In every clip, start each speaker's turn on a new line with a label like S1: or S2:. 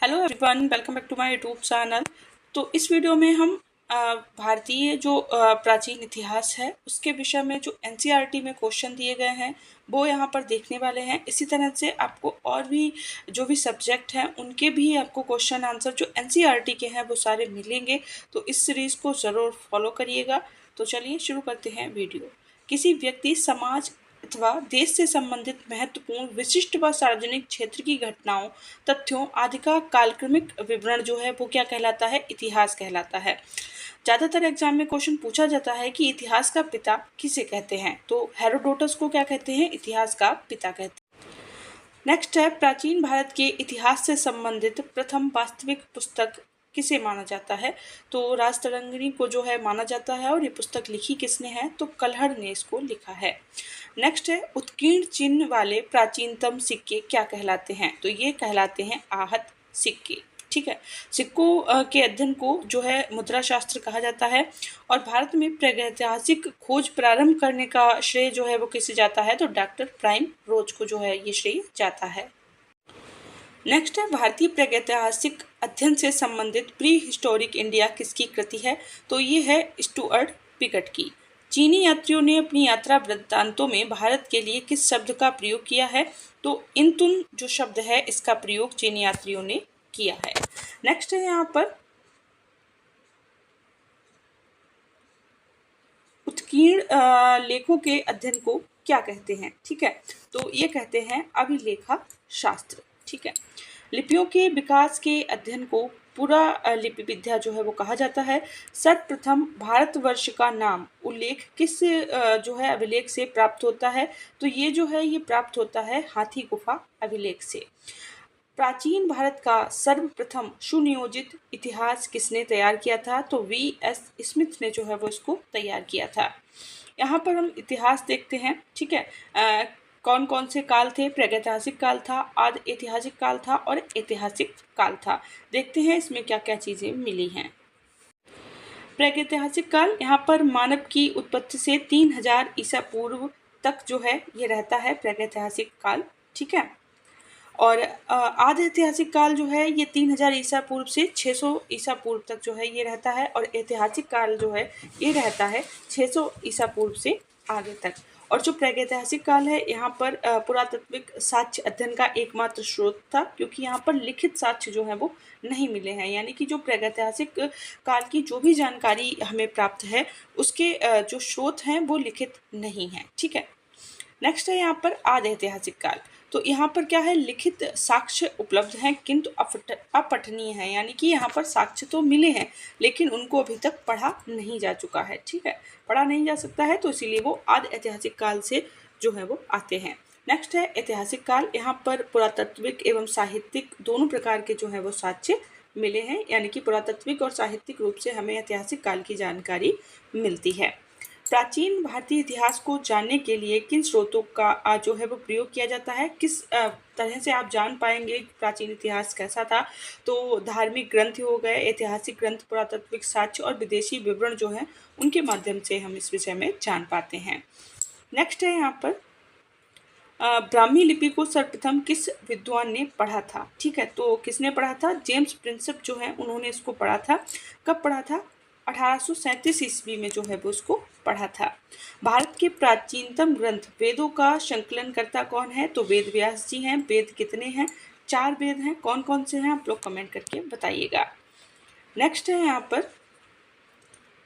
S1: Hello everyone, welcome back to my YouTube channel. तो इस video में हम भारतीय जो प्राचीन इतिहास है उसके विषय में जो एनसीईआरटी में क्वेश्चन दिए गए हैं वो यहाँ पर देखने वाले हैं। इसी तरह से आपको और भी जो भी सब्जेक्ट हैं उनके भी आपको क्वेश्चन आंसर जो एनसीईआरटी के हैं वो सारे मिलेंगे। तो इस सीरीज़ को ज़रूर फॉलो करिएगा। तो चलिए शुरू करते हैं वीडियो। किसी व्यक्ति, समाज अथवा देश से संबंधित महत्वपूर्ण, विशिष्ट व सार्वजनिक क्षेत्र की घटनाओं, तथ्यों आदि का कालक्रमिक विवरण जो है वो क्या कहलाता है? इतिहास कहलाता है। ज़्यादातर एग्जाम में क्वेश्चन पूछा जाता है कि इतिहास का पिता किसे कहते हैं, तो हेरोडोटस को क्या कहते हैं? इतिहास का पिता कहते हैं। नेक्स्ट है, प्राचीन भारत के इतिहास से संबंधित प्रथम वास्तविक पुस्तक किसे माना जाता है? तो राजतरंगिणी को जो है माना जाता है। और ये पुस्तक लिखी किसने है? तो कल्हड़ ने इसको लिखा है। नेक्स्ट है, उत्कीर्ण चिन्ह वाले प्राचीनतम सिक्के क्या कहलाते हैं? तो ये कहलाते हैं आहत सिक्के। ठीक है, सिक्कों के अध्ययन को जो है मुद्रा शास्त्र कहा जाता है। और भारत में प्रागैतिहासिक खोज प्रारंभ करने का श्रेय जो है वो किसे जाता है? तो डॉक्टर प्राइम रोज को जो है ये श्रेय जाता है। नेक्स्ट है, भारतीय प्रागैतिहासिक अध्ययन से संबंधित प्री हिस्टोरिक इंडिया किसकी कृति है? तो ये है स्टुअर्ट पिगट की। चीनी यात्रियों ने अपनी यात्रा वृत्तांतों में भारत के लिए किस शब्द का प्रयोग किया है? तो इंतुन जो शब्द है इसका प्रयोग चीनी यात्रियों ने किया है। नेक्स्ट है यहाँ पर उत्कीर्ण लेखों के अध्ययन को क्या कहते हैं? ठीक है, तो ये कहते हैं अभिलेखा शास्त्र। ठीक है, लिपियों के विकास के अध्ययन को पूरा लिपि विद्या जो है वो कहा जाता है। सर्वप्रथम भारतवर्ष का नाम उल्लेख किस जो है अभिलेख से प्राप्त होता है? तो ये जो है ये प्राप्त होता है हाथी गुफा अभिलेख से। प्राचीन भारत का सर्वप्रथम सुनियोजित इतिहास किसने तैयार किया था? तो V.S. स्मिथ ने जो है वो इसको तैयार किया था। यहाँ पर हम इतिहास देखते हैं। ठीक है, कौन कौन से काल थे? प्रागैतिहासिक काल था, आदि ऐतिहासिक काल था और ऐतिहासिक काल था। देखते हैं इसमें क्या क्या चीज़ें मिली हैं। प्रागैतिहासिक काल, यहाँ पर मानव की उत्पत्ति से 3000 ईसा पूर्व तक जो है ये रहता है प्रागैतिहासिक काल। ठीक है, और आदि ऐतिहासिक काल जो है ये 3000 ईसा पूर्व से 600 ईसा पूर्व तक जो है ये रहता है। और ऐतिहासिक काल जो है ये रहता है 600 ईसा पूर्व से आगे तक। और जो प्रागैतिहासिक काल है यहाँ पर पुरातात्विक साक्ष्य अध्ययन का एकमात्र स्रोत था, क्योंकि यहाँ पर लिखित साक्ष्य जो है वो नहीं मिले हैं। यानी कि जो प्रागैतिहासिक काल की जो भी जानकारी हमें प्राप्त है उसके जो स्रोत हैं वो लिखित नहीं हैं। ठीक है, नेक्स्ट है यहाँ पर आदि ऐतिहासिक काल। तो यहाँ पर क्या है? लिखित साक्ष्य उपलब्ध हैं किंतु अपठनीय है। यानी कि यहाँ पर साक्ष्य तो मिले हैं लेकिन उनको अभी तक पढ़ा नहीं जा चुका है। ठीक है, पढ़ा नहीं जा सकता है तो इसीलिए वो आदि ऐतिहासिक काल से जो है वो आते हैं। नेक्स्ट है ऐतिहासिक काल। यहाँ पर पुरातात्विक एवं साहित्यिक दोनों प्रकार के जो है वो साक्ष्य मिले हैं। यानी कि पुरातात्विक और साहित्यिक रूप से हमें ऐतिहासिक काल की जानकारी मिलती है। प्राचीन भारतीय इतिहास को जानने के लिए किन स्रोतों का जो है वो प्रयोग किया जाता है? किस तरह से आप जान पाएंगे प्राचीन इतिहास कैसा था? तो धार्मिक ग्रंथ हो गए, ऐतिहासिक ग्रंथ, पुरातात्विक साक्ष्य और विदेशी विवरण जो है उनके माध्यम से हम इस विषय में जान पाते हैं। नेक्स्ट है यहाँ पर ब्राह्मी लिपि को सर्वप्रथम किस विद्वान ने पढ़ा था? ठीक है, तो किसने पढ़ा था? जेम्स प्रिंसेप जो है उन्होंने इसको पढ़ा था। कब पढ़ा था? 1837 ईस्वी में जो है वो उसको पढ़ा था। भारत के प्राचीनतम ग्रंथ वेदों का संकलनकर्ता कौन है? तो वेद व्यास जी हैं। वेद कितने हैं? 4 वेद हैं। कौन कौन से हैं आप लोग कमेंट करके बताइएगा। नेक्स्ट है यहाँ पर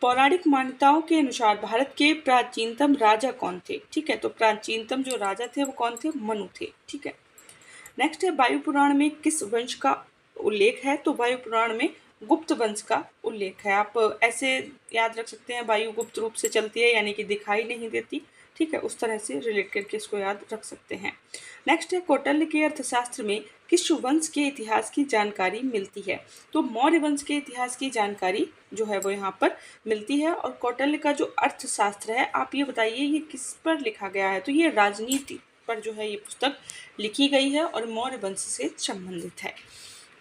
S1: पौराणिक मान्यताओं के अनुसार भारत के प्राचीनतम राजा कौन थे? ठीक है, तो प्राचीनतम जो राजा थे वो कौन थे? मनु थे। ठीक है, नेक्स्ट है वायु पुराण में किस वंश का उल्लेख है? तो वायु पुराण में गुप्त वंश का उल्लेख है। आप ऐसे याद रख सकते हैं, वायु गुप्त रूप से चलती है यानी कि दिखाई नहीं देती। ठीक है, उस तरह से रिलेट करके इसको याद रख सकते हैं। नेक्स्ट है कौटिल्य के अर्थशास्त्र में किस वंश के इतिहास की जानकारी मिलती है? तो मौर्य वंश के इतिहास की जानकारी जो है वो यहाँ पर मिलती है। और कौटिल्य का जो अर्थशास्त्र है, आप ये बताइए ये किस पर लिखा गया है? तो ये राजनीति पर जो है ये पुस्तक लिखी गई है और मौर्य वंश से संबंधित है।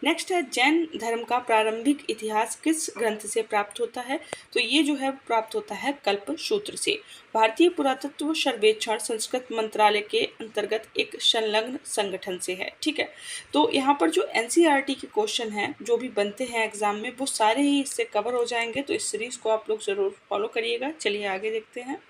S1: नेक्स्ट है जैन धर्म का प्रारंभिक इतिहास किस ग्रंथ से प्राप्त होता है? तो ये जो है प्राप्त होता है कल्पसूत्र से। भारतीय पुरातत्व सर्वेक्षण संस्कृत मंत्रालय के अंतर्गत एक संलग्न संगठन से है। ठीक है, तो यहाँ पर जो एनसीईआरटी के क्वेश्चन हैं जो भी बनते हैं एग्जाम में वो सारे ही इससे कवर हो जाएंगे, तो इस सीरीज को आप लोग जरूर फॉलो करिएगा। चलिए आगे देखते हैं।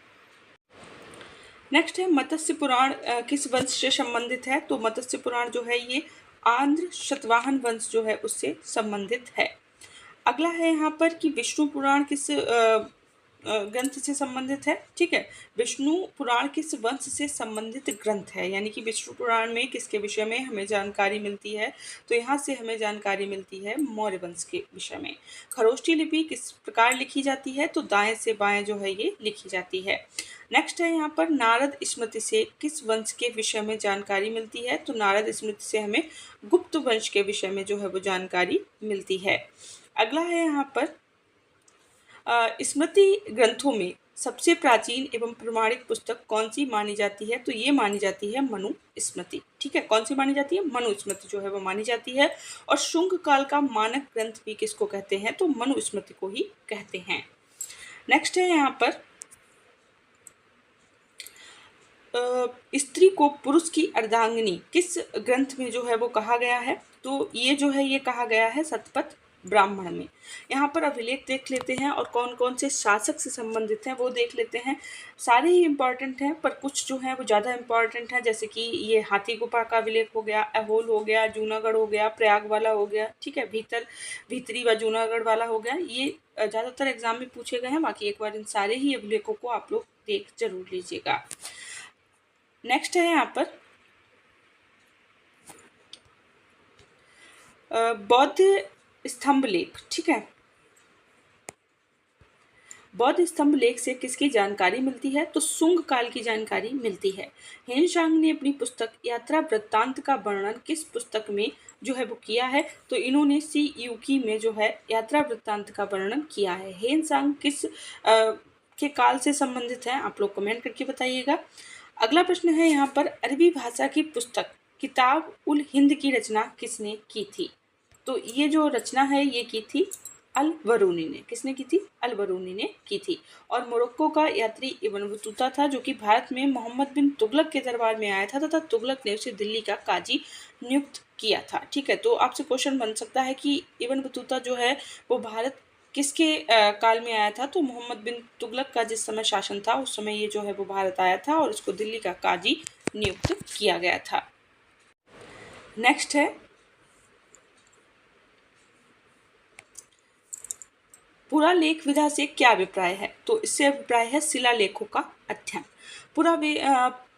S1: नेक्स्ट है मत्स्य पुराण किस वंश से संबंधित है? तो मत्स्य पुराण जो है ये आंध्र शतवाहन वंश जो है उससे संबंधित है। अगला है यहाँ पर कि विष्णु पुराण किस ग्रंथ से संबंधित है? ठीक है, विष्णु पुराण किस वंश से संबंधित ग्रंथ है, यानी कि विष्णु पुराण में किसके विषय में हमें जानकारी मिलती है? तो यहाँ से हमें जानकारी मिलती है मौर्य वंश के विषय में। खरोष्ठी लिपि किस प्रकार लिखी जाती है? तो दाएं से बाएं जो है ये लिखी जाती है। नेक्स्ट है यहाँ पर नारद स्मृति से किस वंश के विषय में जानकारी मिलती है? तो नारद स्मृति से हमें गुप्त वंश के विषय में जो है वो जानकारी मिलती है। अगला है यहाँ पर स्मृति ग्रंथों में सबसे प्राचीन एवं प्रमाणिक पुस्तक कौन सी मानी जाती है? तो ये मानी जाती है मनु स्मृति। ठीक है, कौन सी मानी जाती है? मनु स्मृति जो है वो मानी जाती है। और शुंग काल का मानक ग्रंथ भी किसको कहते हैं? तो मनु स्मृति को ही कहते हैं। नेक्स्ट है यहाँ पर स्त्री को पुरुष की अर्धांगिनी किस ग्रंथ में जो है वो कहा गया है? तो ये जो है ये कहा गया है शतपथ ब्राह्मण में। यहाँ पर अभिलेख देख लेते हैं और कौन कौन से शासक से संबंधित हैं वो देख लेते हैं। सारे ही इम्पॉर्टेंट हैं पर कुछ जो हैं वो ज़्यादा इम्पॉर्टेंट हैं, जैसे कि ये हाथी गुफा का अभिलेख हो गया, अहोल हो गया, जूनागढ़ हो गया, प्रयाग वाला हो गया। ठीक है, भीतरी व जूनागढ़ वाला हो गया। ये ज़्यादातर एग्जाम में पूछे गए हैं। बाकी एक बार इन सारे ही अभिलेखों को आप लोग देख जरूर लीजिएगा। नेक्स्ट है यहाँ पर बौद्ध स्तंभ लेख। ठीक है, बौद्ध स्तंभ लेख से किसकी जानकारी मिलती है? तो सुंग काल की जानकारी मिलती है। हेनशांग ने अपनी पुस्तक यात्रा वृत्तांत का वर्णन किस पुस्तक में जो है वो किया है? तो इन्होंने सी यूकी में जो है यात्रा वृत्तांत का वर्णन किया है। हेनशांग किस के काल से संबंधित है? आप लोग कमेंट करके बताइएगा। अगला प्रश्न है यहाँ पर अरबी भाषा की पुस्तक किताब उल हिंद की रचना किसने की थी? तो ये जो रचना है ये की थी अल बरूनी ने। किसने की थी? अल बरूनी ने की थी। और मोरक्को का यात्री इब्न बतूता था जो कि भारत में मोहम्मद बिन तुगलक के दरबार में आया था तथा तुगलक ने उसे दिल्ली का काजी नियुक्त किया था। ठीक है, तो आपसे क्वेश्चन बन सकता है कि इब्न बतूता जो है वो भारत किसके काल में आया था? तो मोहम्मद बिन तुगलक का जिस समय शासन था उस समय ये जो है वो भारत आया था और उसको दिल्ली का काजी नियुक्त किया गया था। नेक्स्ट है पुरालेख विधा से क्या अभिप्राय है? तो इससे अभिप्राय है शिलालेखों का अध्ययन।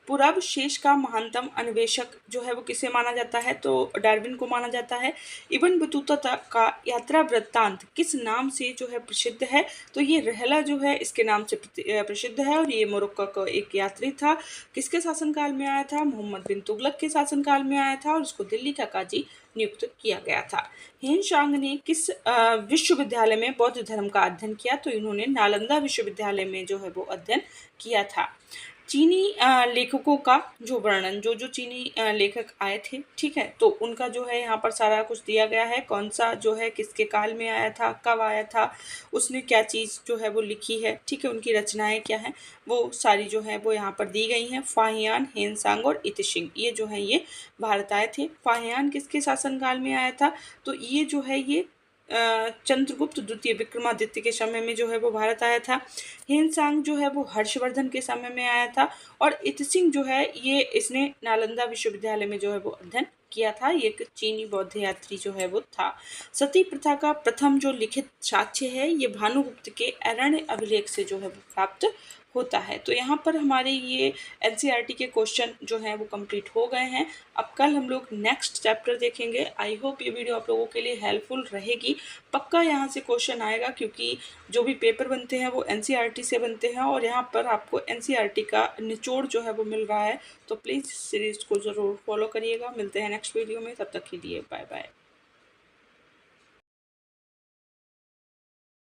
S1: पुरावशेष का महानतम अन्वेषक जो है वो किसे माना जाता है? तो डार्विन को माना जाता है। इब्न बतूता का यात्रा वृत्तांत किस नाम से जो है प्रसिद्ध है? तो ये रहला जो है इसके नाम से प्रसिद्ध है और ये मोरक्को का एक यात्री था। किसके शासनकाल में आया था? मोहम्मद बिन तुगलक के शासनकाल में आया था और उसको दिल्ली का काजी नियुक्त किया गया था। हेनशांग ने किस विश्वविद्यालय में बौद्ध धर्म का अध्ययन किया? तो इन्होंने नालंदा विश्वविद्यालय में जो है वो अध्ययन किया था। चीनी लेखकों का जो वर्णन, जो चीनी लेखक आए थे, ठीक है, तो उनका जो है यहाँ पर सारा कुछ दिया गया है। कौन सा जो है किसके काल में आया था, कब आया था, उसने क्या चीज़ जो है वो लिखी है, ठीक है, उनकी रचनाएं क्या हैं, वो सारी जो है वो यहाँ पर दी गई हैं। फाहियान, हेनसांग और इतिशिंग ये जो है ये भारत आए थे। फाहियान किसके शासनकाल में आया था? तो ये जो है ये चंद्रगुप्त द्वितीय विक्रमादित्य के समय में जो है वो भारत आया था। हेनसांग जो है वो हर्षवर्धन के समय में आया था और इतिसिंग जो है ये इसने नालंदा विश्वविद्यालय में जो है वो अध्ययन किया था। ये एक चीनी बौद्ध यात्री जो है वो था। सती प्रथा का प्रथम जो लिखित साक्ष्य है ये भानुगुप्त के अरण्य अभिलेख से जो है वो प्राप्त होता है। तो यहाँ पर हमारे ये एनसीईआरटी के क्वेश्चन जो हैं वो कंप्लीट हो गए हैं। अब कल हम लोग नेक्स्ट चैप्टर देखेंगे। आई होप ये वीडियो आप लोगों के लिए हेल्पफुल रहेगी। पक्का यहाँ से क्वेश्चन आएगा क्योंकि जो भी पेपर बनते हैं वो एनसीईआरटी से बनते हैं और यहाँ पर आपको एनसीईआरटी का निचोड़ जो है वो मिल रहा है। तो प्लीज़ सीरीज़ को ज़रूर फॉलो करिएगा। मिलते हैं नेक्स्ट वीडियो में, तब तक के लिए बाय बाय।